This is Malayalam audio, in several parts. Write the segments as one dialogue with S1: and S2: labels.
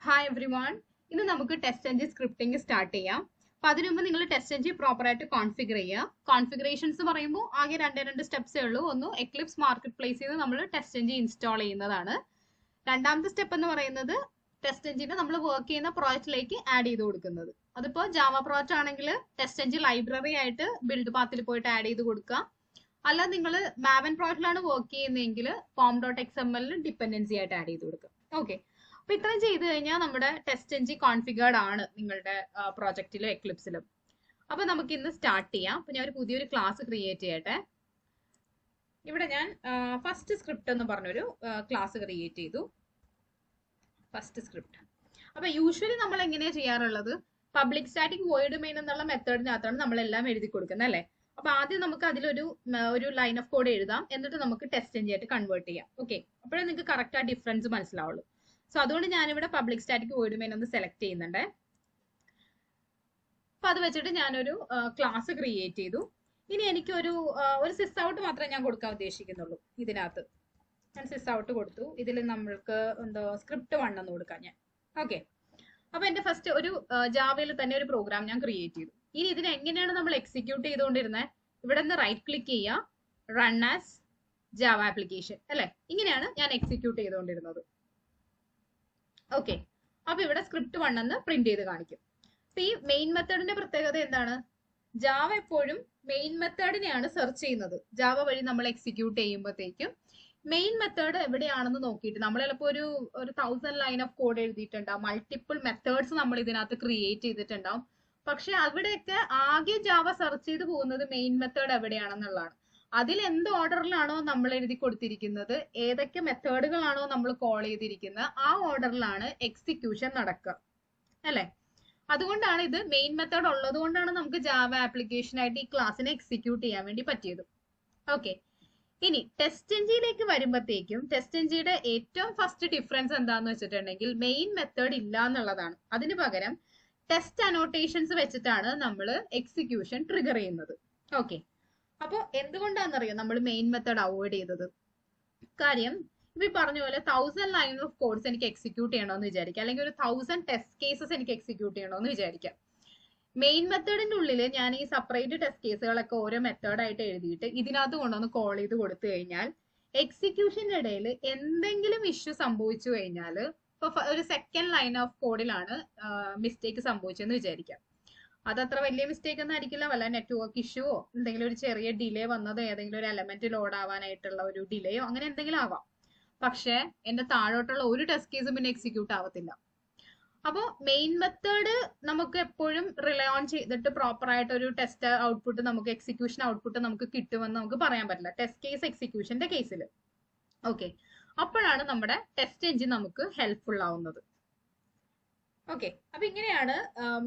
S1: Hi everyone. ഇന്ന് നമുക്ക് TestNG സ്ക്രിപ്റ്റിംഗ് സ്റ്റാർട്ട് ചെയ്യാം. അപ്പൊ അതിനു മുമ്പ് നിങ്ങൾ TestNG പ്രോപ്പർ ആയിട്ട് കോൺഫിഗർ ചെയ്യുക. കോൺഫിഗറേഷൻസ് പറയുമ്പോൾ ആകെ രണ്ട് സ്റ്റെപ്സേ ഉള്ളൂ. ഒന്ന് എക്ലിപ്സ് മാർക്കറ്റ് പ്ലേസിൽ നിന്ന് നമ്മൾ TestNG ഇൻസ്റ്റാൾ ചെയ്യുന്നതാണ്. രണ്ടാമത്തെ സ്റ്റെപ്പ് എന്ന് പറയുന്നത് TestNGനെ നമ്മൾ വർക്ക് ചെയ്യുന്ന പ്രോജക്റ്റിലേക്ക് ആഡ് ചെയ്ത് കൊടുക്കുന്നത്. അതിപ്പോൾ ജാവ പ്രോജക്റ്റ് ആണെങ്കിൽ TestNG ലൈബ്രറി ആയിട്ട് ബിൽഡ് പാത്തിൽ പോയിട്ട് ആഡ് ചെയ്ത് കൊടുക്കുക. അല്ല നിങ്ങൾ മാവൻ പ്രോജക്റ്റിലാണ് വർക്ക് ചെയ്യുന്നതെങ്കിൽ form.xml ഡിപ്പെൻഡൻസി ആയിട്ട് ആഡ് ചെയ്ത് കൊടുക്കുക. ഓക്കെ, അപ്പൊ ഇത്രയും ചെയ്ത് കഴിഞ്ഞാൽ നമ്മുടെ TestNG കോൺഫിഗേർഡ് ആണ് നിങ്ങളുടെ പ്രോജക്റ്റിലും എക്ലിപ്സിലും. അപ്പൊ നമുക്ക് ഇന്ന് സ്റ്റാർട്ട് ചെയ്യാം. അപ്പൊ ഞാൻ ഒരു പുതിയൊരു ക്ലാസ് ക്രിയേറ്റ് ചെയ്യട്ടെ. ഇവിടെ ഞാൻ ഫസ്റ്റ് സ്ക്രിപ്റ്റ് എന്ന് പറഞ്ഞൊരു ക്ലാസ് ക്രിയേറ്റ് ചെയ്തു. First script. അപ്പൊ യൂഷ്വലി നമ്മൾ എങ്ങനെയാ ചെയ്യാറുള്ളത്? പബ്ലിക് സ്റ്റാറ്റിക് വോയിഡ് മെയിൻ എന്നുള്ള മെത്തേഡിനകത്താണ് നമ്മളെല്ലാം എഴുതി കൊടുക്കുന്നത് അല്ലേ? അപ്പൊ ആദ്യം നമുക്ക് അതിലൊരു ലൈൻ ഓഫ് കോഡ് എഴുതാം, എന്നിട്ട് നമുക്ക് TestNG ആയിട്ട് കൺവേർട്ട് ചെയ്യാം. ഓക്കെ, അപ്പോഴേ നിങ്ങൾക്ക് കറക്റ്റ് ആ ഡിഫറൻസ് മനസ്സിലാവുള്ളൂ. സോ അതുകൊണ്ട് ഞാനിവിടെ പബ്ലിക് സ്റ്റാറ്റിക് വോയിഡ് മെയിൻ ഒന്ന് സെലക്ട് ചെയ്യുന്നുണ്ട്. അപ്പൊ അത് വെച്ചിട്ട് ഞാനൊരു ക്ലാസ് ക്രിയേറ്റ് ചെയ്തു. ഇനി എനിക്ക് ഒരു സിസ് ഔട്ട് മാത്രമേ ഞാൻ കൊടുക്കാൻ ഉദ്ദേശിക്കുന്നുള്ളൂ. ഇതിനകത്ത് ഞാൻ സിസ് ഔട്ട് കൊടുത്തു. ഇതിൽ നമ്മൾക്ക് എന്തോ സ്ക്രിപ്റ്റ് 1 എന്ന് കൊടുക്കാം ഞാൻ. ഓക്കെ, അപ്പൊ എന്റെ ഫസ്റ്റ് ഒരു ജാവയിൽ തന്നെ ഒരു പ്രോഗ്രാം ഞാൻ ക്രിയേറ്റ് ചെയ്തു. ഇനി ഇതിനെ എങ്ങനെയാണ് നമ്മൾ എക്സിക്യൂട്ട് ചെയ്തുകൊണ്ടിരുന്നത്? ഇവിടെ നിന്ന് റൈറ്റ് ക്ലിക്ക് ചെയ്യുക, റൺ ആസ് ജാവ ആപ്ലിക്കേഷൻ അല്ലെ? ഇങ്ങനെയാണ് ഞാൻ എക്സിക്യൂട്ട് ചെയ്തുകൊണ്ടിരുന്നത്. ഓക്കെ, അപ്പൊ ഇവിടെ സ്ക്രിപ്റ്റ് 1 എന്ന് പ്രിന്റ് ചെയ്ത് കാണിക്കും. അപ്പൊ ഈ മെയിൻ മെത്തേഡിന്റെ പ്രത്യേകത എന്താണ്? ജാവ എപ്പോഴും മെയിൻ മെത്തേഡിനെയാണ് സെർച്ച് ചെയ്യുന്നത്. ജാവ വഴി നമ്മൾ എക്സിക്യൂട്ട് ചെയ്യുമ്പോഴത്തേക്കും മെയിൻ മെത്തേഡ് എവിടെയാണെന്ന് നോക്കിയിട്ട് നമ്മൾ ചിലപ്പോൾ ഒരു 1000 ലൈൻ ഓഫ് കോഡ് എഴുതിയിട്ടുണ്ടാവും, മൾട്ടിപ്പിൾ മെത്തേഡ്സ് നമ്മൾ ഇതിനകത്ത് ക്രിയേറ്റ് ചെയ്തിട്ടുണ്ടാവും. പക്ഷെ അവിടെയൊക്കെ ആകെ ജാവ സെർച്ച് ചെയ്ത് പോകുന്നത് മെയിൻ മെത്തേഡ് എവിടെയാണെന്നുള്ളതാണ്. അതിൽ എന്ത് ഓർഡറിലാണോ നമ്മൾ എഴുതി കൊടുത്തിരിക്കുന്നത്, ഏതൊക്കെ മെത്തേഡുകളാണോ നമ്മൾ കോൾ ചെയ്തിരിക്കുന്നത്, ആ ഓർഡറിലാണ് എക്സിക്യൂഷൻ നടക്കുക അല്ലെ? അതുകൊണ്ടാണ് ഇത് മെയിൻ മെത്തേഡ് ഉള്ളത് കൊണ്ടാണ് നമുക്ക് ജാവ ആപ്ലിക്കേഷൻ ആയിട്ട് ഈ ക്ലാസ്സിനെ എക്സിക്യൂട്ട് ചെയ്യാൻ വേണ്ടി പറ്റിയത്. ഓക്കെ, ഇനി TestNGയിലേക്ക് വരുമ്പോഴത്തേക്കും TestNGയുടെ ഏറ്റവും ഫസ്റ്റ് ഡിഫറൻസ് എന്താന്ന് വെച്ചിട്ടുണ്ടെങ്കിൽ മെയിൻ മെത്തേഡ് ഇല്ല എന്നുള്ളതാണ്. അതിന് പകരം ടെസ്റ്റ് അനോട്ടേഷൻസ് വെച്ചിട്ടാണ് നമ്മൾ എക്സിക്യൂഷൻ ട്രിഗർ ചെയ്യുന്നത്. ഓക്കെ, അപ്പൊ എന്തുകൊണ്ടാണെന്നറിയോ നമ്മൾ മെയിൻ മെത്തേഡ് അവോയ്ഡ് ചെയ്തത്? കാര്യം ഇപ്പൊ ഈ പറഞ്ഞ പോലെ 1000 ലൈൻ ഓഫ് കോഡ്സ് എനിക്ക് എക്സിക്യൂട്ട് ചെയ്യണമെന്ന് വിചാരിക്കാം, അല്ലെങ്കിൽ ഒരു 1000 ടെസ്റ്റ് കേസസ് എനിക്ക് എക്സിക്യൂട്ട് ചെയ്യണമെന്ന് വിചാരിക്കാം. മെയിൻ മെത്തേഡിന്റെ ഉള്ളിൽ ഞാൻ ഈ സെപ്പറേറ്റ് ടെസ്റ്റ് കേസുകളൊക്കെ ഓരോ മെത്തേഡായിട്ട് എഴുതിയിട്ട് ഇതിനകത്ത് കൊണ്ടുവന്ന് കോൾ ചെയ്ത് കൊടുത്തു കഴിഞ്ഞാൽ എക്സിക്യൂഷന്റെ ഇടയിൽ എന്തെങ്കിലും ഇഷ്യൂ സംഭവിച്ചു കഴിഞ്ഞാൽ, ഇപ്പൊ ഒരു സെക്കൻഡ് ലൈൻ ഓഫ് കോഡിലാണ് മിസ്റ്റേക്ക് സംഭവിച്ചെന്ന് വിചാരിക്കാം. അതത്ര വലിയ മിസ്റ്റേക്ക് ഒന്നും ആയിരിക്കില്ല, വല്ല നെറ്റ്വർക്ക് ഇഷ്യൂവോ എന്തെങ്കിലും ഒരു ചെറിയ ഡിലേ വന്നതോ ഏതെങ്കിലും ഒരു എലമെന്റ് ലോഡ് ആവാനായിട്ടുള്ള ഒരു ഡിലേയോ അങ്ങനെ എന്തെങ്കിലും ആവാം. പക്ഷെ എന്റെ താഴോട്ടുള്ള ഒരു ടെസ്റ്റ് കേസും പിന്നെ എക്സിക്യൂട്ട് ആവത്തില്ല. അപ്പോൾ മെയിൻ മെത്തേഡ് നമുക്ക് എപ്പോഴും റിലൈ ഓൺ ചെയ്തിട്ട് പ്രോപ്പർ ആയിട്ട് ഒരു ടെസ്റ്റ് ഔട്ട്പുട്ട് നമുക്ക് എക്സിക്യൂഷൻ ഔട്ട്പുട്ട് നമുക്ക് കിട്ടുമെന്ന് നമുക്ക് പറയാൻ പറ്റില്ല ടെസ്റ്റ് കേസ് എക്സിക്യൂഷന്റെ കേസിൽ. ഓക്കെ, അപ്പോഴാണ് നമ്മുടെ TestNG നമുക്ക് ഹെൽപ്ഫുൾ ആവുന്നത്. ഓക്കെ, അപ്പൊ ഇങ്ങനെയാണ്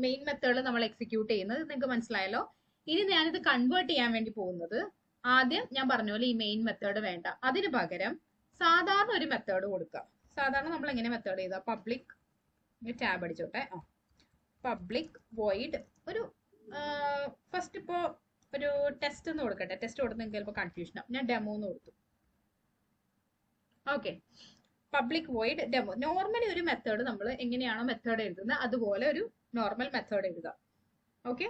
S1: മെയിൻ മെത്തേഡ് നമ്മൾ എക്സിക്യൂട്ട് ചെയ്യുന്നത്. നിങ്ങൾക്ക് മനസ്സിലായല്ലോ. ഇനി ഞാനിത് കൺവേർട്ട് ചെയ്യാൻ വേണ്ടി പോകുന്നത്, ആദ്യം ഞാൻ പറഞ്ഞ പോലെ ഈ മെയിൻ മെത്തേഡ് വേണ്ട, അതിന് പകരം സാധാരണ ഒരു മെത്തേഡ് കൊടുക്കുക. സാധാരണ നമ്മൾ എങ്ങനെ മെത്തേഡ് ചെയ്താൽ പബ്ലിക് ടാബ് അടിച്ചോട്ടെ, പബ്ലിക് വോയിഡ് ഒരു ഫസ്റ്റ് ഇപ്പോ ഒരു ടെസ്റ്റ് എന്ന് കൊടുക്കട്ടെ. ടെസ്റ്റ് കൊടുത്ത് നിങ്ങൾക്ക് ചിലപ്പോൾ കൺഫ്യൂഷൻ ആവും. ഞാൻ ഡെമോ എന്ന് കൊടുത്തു. Okay, public void demo. Normally ഒരു മെത്തേഡ് നമ്മൾ എങ്ങനെയാണോ മെത്തേഡ് എഴുതുന്നത് അതുപോലെ ഒരു നോർമൽ മെത്തേഡ് എഴുതുക. ഓക്കെ,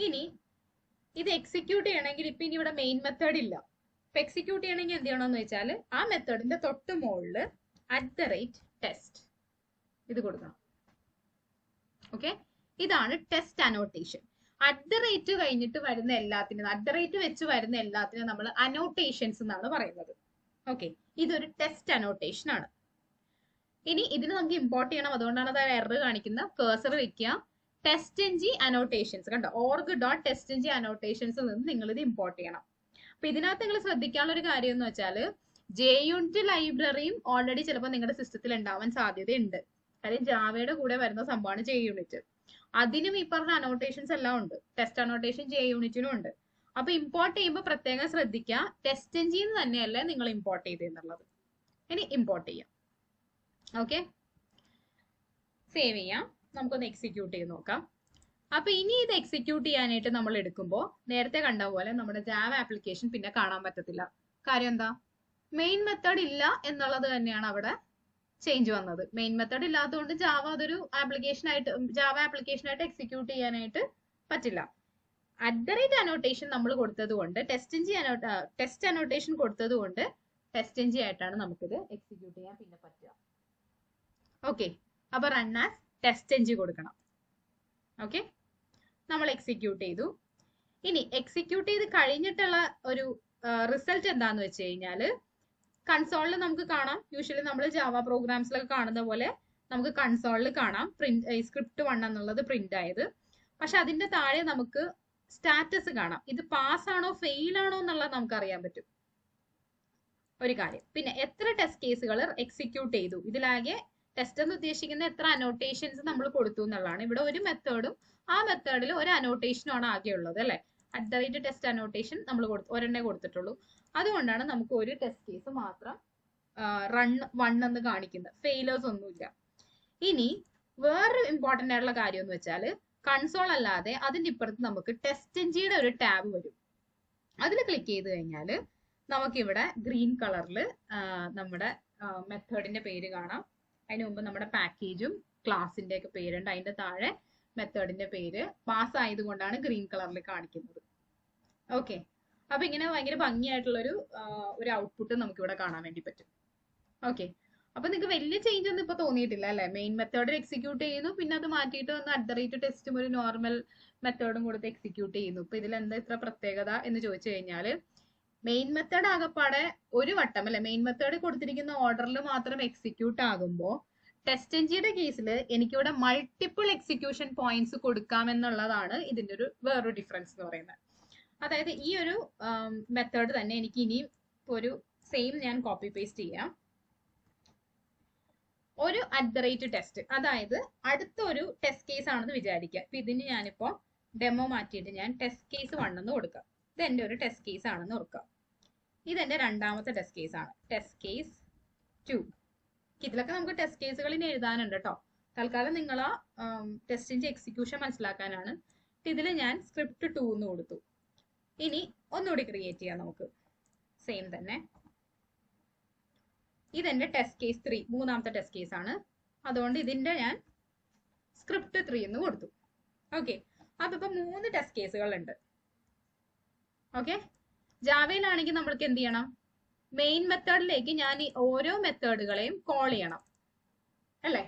S1: ഇനി ഇത് എക്സിക്യൂട്ട് ചെയ്യണമെങ്കിൽ ഇപ്പൊ ഇനി ഇവിടെ മെയിൻ മെത്തേഡ് ഇല്ല. ഇപ്പൊ എക്സിക്യൂട്ട് ചെയ്യണമെങ്കിൽ എന്ത് ചെയ്യണമെന്ന് വെച്ചാൽ ആ മെത്തേഡിന്റെ തൊട്ട് മുകളിൽ @test ഇത് കൊടുക്കണം. ഓക്കെ, ഇതാണ് ടെസ്റ്റ് അനോട്ടേഷൻ. @ കഴിഞ്ഞിട്ട് വരുന്ന എല്ലാത്തിനും, @ വെച്ച് വരുന്ന എല്ലാത്തിനും നമ്മൾ അനോട്ടേഷൻസ് എന്നാണ് പറയുന്നത്. ഓക്കെ, ഇതൊരു ടെസ്റ്റ് അനോട്ടേഷൻ ആണ്. ഇനി ഇതിന് നമുക്ക് ഇമ്പോർട്ട് ചെയ്യണം, അതുകൊണ്ടാണ് അത് എറർ കാണിക്കുന്ന. കേഴ്സർ വെക്കുക, TestNG അനോട്ടേഷൻസ് കണ്ടോ, org.testng അനോട്ടേഷൻസിൽ നിന്ന് നിങ്ങൾ ഇത് ഇമ്പോർട്ട് ചെയ്യണം. അപ്പൊ ഇതിനകത്ത് നിങ്ങൾ ശ്രദ്ധിക്കാനുള്ള ഒരു കാര്യം എന്ന് വെച്ചാൽ JUnit ലൈബ്രറിയും ഓൾറെഡി ചിലപ്പോൾ നിങ്ങളുടെ സിസ്റ്റത്തിൽ ഉണ്ടാവാൻ സാധ്യതയുണ്ട്. കാര്യം ജാവയുടെ കൂടെ വരുന്ന സംഭവമാണ് JUnit. അതിനും ഈ പറഞ്ഞ അനോട്ടേഷൻസ് എല്ലാം ഉണ്ട്. ടെസ്റ്റ് അനോട്ടേഷൻ JUnitനും ഉണ്ട്. അപ്പൊ ഇമ്പോർട്ട് ചെയ്യുമ്പോൾ പ്രത്യേകം ശ്രദ്ധിക്കുക, TestNG തന്നെയല്ലേ നിങ്ങൾ ഇമ്പോർട്ട് ചെയ്തെന്നുള്ളത്. ഇനി ഇമ്പോർട്ട് ചെയ്യാം. ഓക്കെ, സേവ് ചെയ്യാം. നമുക്കൊന്ന് എക്സിക്യൂട്ട് ചെയ്ത് നോക്കാം. അപ്പൊ ഇനി ഇത് എക്സിക്യൂട്ട് ചെയ്യാനായിട്ട് നമ്മൾ എടുക്കുമ്പോൾ നേരത്തെ കണ്ട പോലെ നമ്മുടെ ജാവ ആപ്ലിക്കേഷൻ പിന്നെ കാണാൻ പറ്റത്തില്ല. കാര്യം എന്താ? മെയിൻ മെത്തേഡ് ഇല്ല എന്നുള്ളത് തന്നെയാണ് അവിടെ ചേഞ്ച് വന്നത്. മെയിൻ മെത്തേഡ് ഇല്ലാത്തതുകൊണ്ട് ജാവ അതൊരു ജാവ ആപ്ലിക്കേഷൻ ആയിട്ട് എക്സിക്യൂട്ട് ചെയ്യാനായിട്ട് പറ്റില്ല. @ അനോട്ടേഷൻ നമ്മൾ കൊടുത്തത് കൊണ്ട് ടെസ്റ്റ് അനോട്ടേഷൻ കൊടുത്തത് കൊണ്ട് TestNG ആയിട്ടാണ് നമുക്കിത് എക്സിക്യൂട്ട് ചെയ്യാൻ പിന്നെ പറ്റുക. ഓക്കെ, അപ്പൊ റൺ ആസ് TestNG കൊടുക്കണം. ഓക്കെ, നമ്മൾ എക്സിക്യൂട്ട് ചെയ്തു. ഇനി എക്സിക്യൂട്ട് ചെയ്ത് കഴിഞ്ഞിട്ടുള്ള ഒരു റിസൾട്ട് എന്താന്ന് വെച്ച് കഴിഞ്ഞാല് കൺസോളിൽ നമുക്ക് കാണാം. യൂഷ്വലി നമ്മൾ ജാവ പ്രോഗ്രാംസിലൊക്കെ കാണുന്ന പോലെ നമുക്ക് കൺസോളിൽ കാണാം സ്ക്രിപ്റ്റ് 1 എന്നുള്ളത് പ്രിന്റ് ആയത്. പക്ഷെ അതിന്റെ താഴെ നമുക്ക് സ്റ്റാറ്റസ് കാണാം. ഇത് പാസ് ആണോ ഫെയിൽ ആണോ എന്നുള്ളത് നമുക്ക് അറിയാൻ പറ്റും. ഒരു കാര്യം. പിന്നെ എത്ര ടെസ്റ്റ് കേസുകൾ എക്സിക്യൂട്ട് ചെയ്തു, ഇതിലാകെ ടെസ്റ്റ് എന്ന് ഉദ്ദേശിക്കുന്ന എത്ര അനോട്ടേഷൻസ് നമ്മൾ കൊടുത്തു എന്നുള്ളതാണ്. ഇവിടെ ഒരു മെത്തേഡും ആ മെത്തേഡിൽ ഒരു അനോട്ടേഷനും ആണ് ആകെ ഉള്ളത് അല്ലെ. @ ടെസ്റ്റ് അനോട്ടേഷൻ നമ്മൾ ഒരെണ്ണേ കൊടുത്തിട്ടുള്ളൂ. അതുകൊണ്ടാണ് നമുക്ക് ഒരു ടെസ്റ്റ് കേസ് മാത്രം റൺ 1 എന്ന് കാണിക്കുന്നത്. ഫെയിലേഴ്സ് ഒന്നുമില്ല. ഇനി വേറൊരു ഇമ്പോർട്ടന്റ് ആയിട്ടുള്ള കാര്യം എന്ന് വെച്ചാൽ കൺസോൾ അല്ലാതെ അതിന്റെ ഇപ്പുറത്ത് നമുക്ക് TestNGയുടെ ഒരു ടാബ് വരും. അതിൽ ക്ലിക്ക് ചെയ്ത് കഴിഞ്ഞാൽ നമുക്കിവിടെ ഗ്രീൻ കളറിൽ നമ്മുടെ മെത്തേഡിന്റെ പേര് കാണാം. അതിന് മുമ്പ് നമ്മുടെ പാക്കേജും ക്ലാസിന്റെ ഒക്കെ പേരുണ്ട്. അതിന്റെ താഴെ മെത്തേഡിന്റെ പേര് പാസ് ആയതുകൊണ്ടാണ് ഗ്രീൻ കളറിൽ കാണിക്കുന്നത്. ഓക്കെ, അപ്പൊ ഇങ്ങനെ ഭയങ്കര ഭംഗിയായിട്ടുള്ള ഒരു ഔട്ട്പുട്ട് നമുക്ക് ഇവിടെ കാണാൻ വേണ്ടി പറ്റും. ഓക്കെ, അപ്പൊ നിങ്ങൾക്ക് വലിയ ചേഞ്ച് ഒന്നും ഇപ്പൊ തോന്നിയിട്ടില്ല അല്ലെ. മെയിൻ മെത്തേഡ് എക്സിക്യൂട്ട് ചെയ്യുന്നു, പിന്നെ അത് മാറ്റിയിട്ട് ഒന്ന് @ ടെസ്റ്റും ഒരു നോർമൽ മെത്തേഡും കൊടുത്ത് എക്സിക്യൂട്ട് ചെയ്യുന്നു. ഇപ്പൊ ഇതിൽ എന്താ ഇത്ര പ്രത്യേകത എന്ന് ചോദിച്ചു കഴിഞ്ഞാല് മെയിൻ മെത്തേഡ് ആകപ്പാടെ ഒരു വട്ടം അല്ലെ, മെയിൻ മെത്തേഡ് കൊടുത്തിരിക്കുന്ന ഓർഡറിൽ മാത്രം എക്സിക്യൂട്ട് ആകുമ്പോൾ TestNGയുടെ കേസിൽ എനിക്കിവിടെ മൾട്ടിപ്പിൾ എക്സിക്യൂഷൻ പോയിന്റ്സ് കൊടുക്കാമെന്നുള്ളതാണ് ഇതിന്റെ വേറൊരു ഡിഫറൻസ് എന്ന് പറയുന്നത്. അതായത് ഈ ഒരു മെത്തേഡ് തന്നെ എനിക്ക് ഇനിയും ഒരു സെയിം ഞാൻ കോപ്പി പേസ്റ്റ് ചെയ്യാം. ഒരു @ ടെസ്റ്റ്, അതായത് അടുത്ത ഒരു ടെസ്റ്റ് കേസ് ആണെന്ന് വിചാരിക്കുക. ഇപ്പൊ ഇതിന് ഞാനിപ്പോ ഡെമോ മാറ്റിയിട്ട് ഞാൻ ടെസ്റ്റ് കേസ് 1 എന്ന് കൊടുക്കാം. ഇത് എന്റെ ഒരു ടെസ്റ്റ് കേസ് ആണെന്ന് ഓർക്കാം. ഇതെന്റെ രണ്ടാമത്തെ ടെസ്റ്റ് കേസ് ആണ്, ടെസ്റ്റ് കേസ് 2. ഇതിലൊക്കെ നമുക്ക് ടെസ്റ്റ് കേസുകൾ ഇനി എഴുതാനുണ്ട് കേട്ടോ. തൽക്കാലം നിങ്ങൾ ആ TestNG എക്സിക്യൂഷൻ മനസ്സിലാക്കാനാണ്. ഇതിൽ ഞാൻ സ്ക്രിപ്റ്റ് 2 എന്ന് കൊടുത്തു. ഇനി ഒന്നുകൂടി ക്രിയേറ്റ് ചെയ്യാം നമുക്ക്. സെയിം തന്നെ. ഇതെന്റെ ടെസ്റ്റ് കേസ് 3, മൂന്നാമത്തെ ടെസ്റ്റ് കേസ് ആണ്. അതുകൊണ്ട് ഇതിന്റെ ഞാൻ സ്ക്രിപ്റ്റ് 3 എന്ന് കൊടുത്തു. ഓക്കെ, അപ്പൊ ഇപ്പൊ 3 ടെസ്റ്റ് കേസുകൾ ഉണ്ട്. ഓക്കെ, ജാവയിലാണെങ്കിൽ നമ്മൾക്ക് എന്ത് ചെയ്യണം? മെയിൻ മെത്തേഡിലേക്ക് ഞാൻ ഈ ഓരോ മെത്തേഡുകളെയും കോൾ ചെയ്യണം അല്ലെ.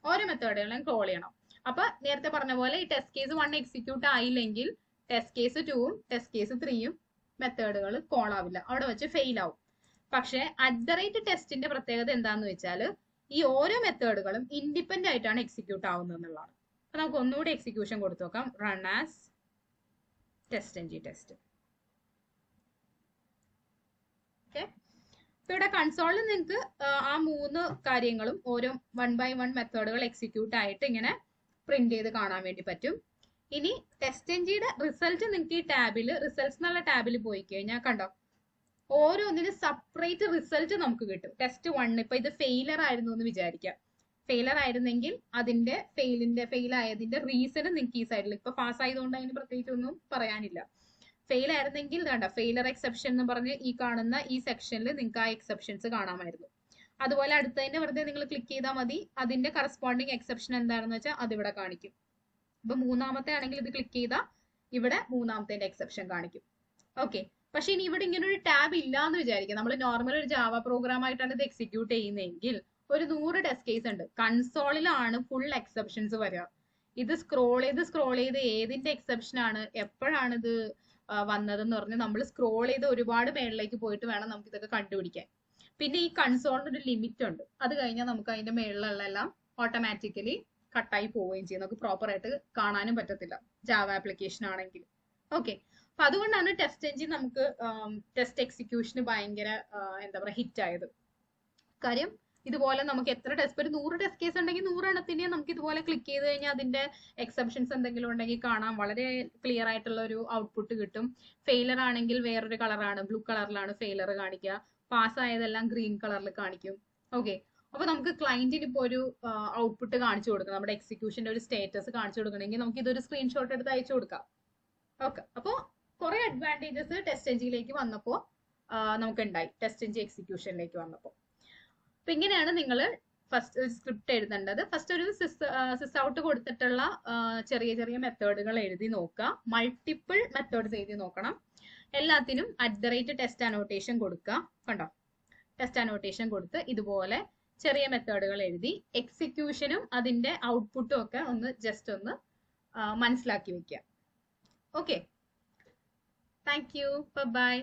S1: ഓരോ മെത്തേഡുകളെയും കോൾ ചെയ്യണം. അപ്പൊ നേരത്തെ പറഞ്ഞ പോലെ ഈ ടെസ്റ്റ് കേസ് 1 എക്സിക്യൂട്ട് ആയില്ലെങ്കിൽ ടെസ്റ്റ് കേസ് 2ഉം ടെസ്റ്റ് കേസ് 3ഉം മെത്തേഡുകൾ കോൾ ആവില്ല, അവിടെ വെച്ച് ഫെയിൽ ആവും. പക്ഷെ @ ടെസ്റ്റിന്റെ പ്രത്യേകത എന്താന്ന് വെച്ചാൽ ഈ ഓരോ മെത്തേഡുകളും ഇൻഡിപെൻഡന്റ് ആയിട്ടാണ് എക്സിക്യൂട്ട് ആവുന്നത് എന്നുള്ളതാണ്. അപ്പൊ നമുക്ക് ഒന്നുകൂടി എക്സിക്യൂഷൻ കൊടുത്തു നോക്കാം. Run as TestNG test. Okay, ഇപ്പൊ ഇവിടെ കൺസോളിൽ നിങ്ങൾക്ക് ആ 3 കാര്യങ്ങളും ഓരോ 1 by 1 മെത്തേഡുകൾ എക്സിക്യൂട്ട് ആയിട്ട് ഇങ്ങനെ പ്രിന്റ് ചെയ്ത് കാണാൻ വേണ്ടി പറ്റും. ഇനി TestNGയുടെ റിസൾട്ട് നിങ്ങൾക്ക് ഈ ടാബിൽ റിസൾട്ട്സ് എന്നുള്ള ടാബിൽ പോയി കഴിഞ്ഞാൽ കണ്ടോ, ഓരോന്നിനും സെപ്പറേറ്റ് റിസൾട്ട് നമുക്ക് കിട്ടും. ടെസ്റ്റ് 1 ഇപ്പൊ ഇത് ഫെയിലർ ആയിരുന്നു എന്ന് വിചാരിക്കാം. ഫെയിലർ ആയിരുന്നെങ്കിൽ അതിന്റെ ഫെയിൽ ആയതിന്റെ റീസൺ നിങ്ങൾക്ക് ഈ സൈഡിൽ, ഇപ്പൊ പാസ് ആയതുകൊണ്ട് അതിന് പ്രത്യേകിച്ച് ഒന്നും പറയാനില്ല. ഫെയിൽ ആയിരുന്നെങ്കിൽ വേണ്ട ഫെയിലർ എക്സെപ്ഷൻ എന്ന് പറഞ്ഞ് ഈ കാണുന്ന ഈ സെക്ഷനിൽ നിങ്ങൾക്ക് ആ എക്സെപ്ഷൻസ് കാണാമായിരുന്നു. അതുപോലെ അടുത്തതിന്റെ വെറുതെ നിങ്ങൾ ക്ലിക്ക് ചെയ്താൽ മതി, അതിന്റെ കറസ്പോണ്ടിങ് എക്സെപ്ഷൻ എന്താണെന്ന് വെച്ചാൽ അതിവിടെ കാണിക്കും. ഇപ്പൊ മൂന്നാമത്തെ ആണെങ്കിൽ ഇത് ക്ലിക്ക് ചെയ്താൽ ഇവിടെ മൂന്നാമത്തെ എക്സെപ്ഷൻ കാണിക്കും. ഓക്കെ, പക്ഷെ ഇനി ഇവിടെ ഇങ്ങനെ ഒരു ടാബ് ഇല്ല എന്ന് വിചാരിക്കാം. നമ്മൾ നോർമൽ ഒരു ജാവ പ്രോഗ്രാം ആയിട്ടാണ് ഇത് എക്സിക്യൂട്ട് ചെയ്യുന്നതെങ്കിൽ ഒരു 100 ടെസ്റ്റ് കേസ് ഉണ്ട്. കൺസോളിലാണ് ഫുൾ എക്സെപ്ഷൻസ് വരിക. ഇത് സ്ക്രോൾ ചെയ്ത് ഏതിന്റെ എക്സെപ്ഷൻ ആണ് എപ്പോഴാണ് ഇത് വന്നതെന്ന് പറഞ്ഞ് നമ്മൾ സ്ക്രോൾ ചെയ്ത് ഒരുപാട് മേളിലേക്ക് പോയിട്ട് വേണം നമുക്ക് ഇതൊക്കെ കണ്ടുപിടിക്കാൻ. പിന്നെ ഈ കൺസോളിന് ഒരു ലിമിറ്റ് ഉണ്ട്. അത് കഴിഞ്ഞാൽ നമുക്ക് അതിന്റെ മേളിലുള്ള എല്ലാം ഓട്ടോമാറ്റിക്കലി കട്ടായി പോവുകയും ചെയ്യും. നമുക്ക് പ്രോപ്പർ ആയിട്ട് കാണാനും പറ്റത്തില്ല ജാവ ആപ്ലിക്കേഷൻ ആണെങ്കിൽ. ഓക്കെ, അപ്പൊ അതുകൊണ്ടാണ് TestNG നമുക്ക് ടെസ്റ്റ് എക്സിക്യൂഷന് ഭയങ്കര എന്താ പറയുക ഹിറ്റ് ആയത്. കാര്യം ഇതുപോലെ നമുക്ക് എത്ര ടെസ്റ്റ്, ഒരു 100 ടെസ്റ്റ് കേസ് ഉണ്ടെങ്കിൽ 100 എണ്ണത്തിനെ നമുക്ക് ഇതുപോലെ ക്ലിക്ക് ചെയ്ത് കഴിഞ്ഞാൽ അതിന്റെ എക്സെപ്ഷൻസ് എന്തെങ്കിലും ഉണ്ടെങ്കിൽ കാണാം. വളരെ ക്ലിയർ ആയിട്ടുള്ള ഒരു ഔട്ട്പുട്ട് കിട്ടും. ഫെയിലർ ആണെങ്കിൽ വേറൊരു കളറാണ്, ബ്ലൂ കളറിലാണ് ഫെയിലർ കാണിക്കുക. പാസ് ആയതെല്ലാം ഗ്രീൻ കളറിൽ കാണിക്കും. ഓക്കെ, അപ്പൊ നമുക്ക് ക്ലയന്റിന് ഇപ്പോൾ ഒരു ഔട്ട്പുട്ട് കാണിച്ചു കൊടുക്കണം, നമ്മുടെ എക്സിക്യൂഷന്റെ ഒരു സ്റ്റേറ്റസ് കാണിച്ചു കൊടുക്കണമെങ്കിൽ നമുക്ക് ഇതൊരു സ്ക്രീൻഷോട്ട് എടുത്ത് അയച്ചു കൊടുക്കാം. ഓക്കെ, അപ്പോൾ കുറെ അഡ്വാൻറ്റേജസ് TestNGയിലേക്ക് വന്നപ്പോൾ നമുക്ക് ഉണ്ടായി, TestNG എക്സിക്യൂഷനിലേക്ക് വന്നപ്പോൾ. അപ്പൊ ഇങ്ങനെയാണ് നിങ്ങൾ ഫസ്റ്റ് സ്ക്രിപ്റ്റ് എഴുതേണ്ടത്. ഫസ്റ്റ് ഒരു സിസ് ഔട്ട് കൊടുത്തിട്ടുള്ള ചെറിയ ചെറിയ മെത്തേഡുകൾ എഴുതി നോക്കുക. മൾട്ടിപ്പിൾ മെത്തേഡ്സ് എഴുതി നോക്കണം. എല്ലാത്തിനും ടെസ്റ്റ് അനോട്ടേഷൻ കൊടുക്കുക. കണ്ടോ, ടെസ്റ്റ് അനോട്ടേഷൻ കൊടുത്ത് ഇതുപോലെ ചെറിയ മെത്തേഡുകൾ എഴുതി എക്സിക്യൂഷനും അതിന്റെ ഔട്ട്പുട്ടും ഒക്കെ ഒന്ന് ജസ്റ്റ് ഒന്ന് മനസ്സിലാക്കി വെക്കുക. Okay, thank you, by.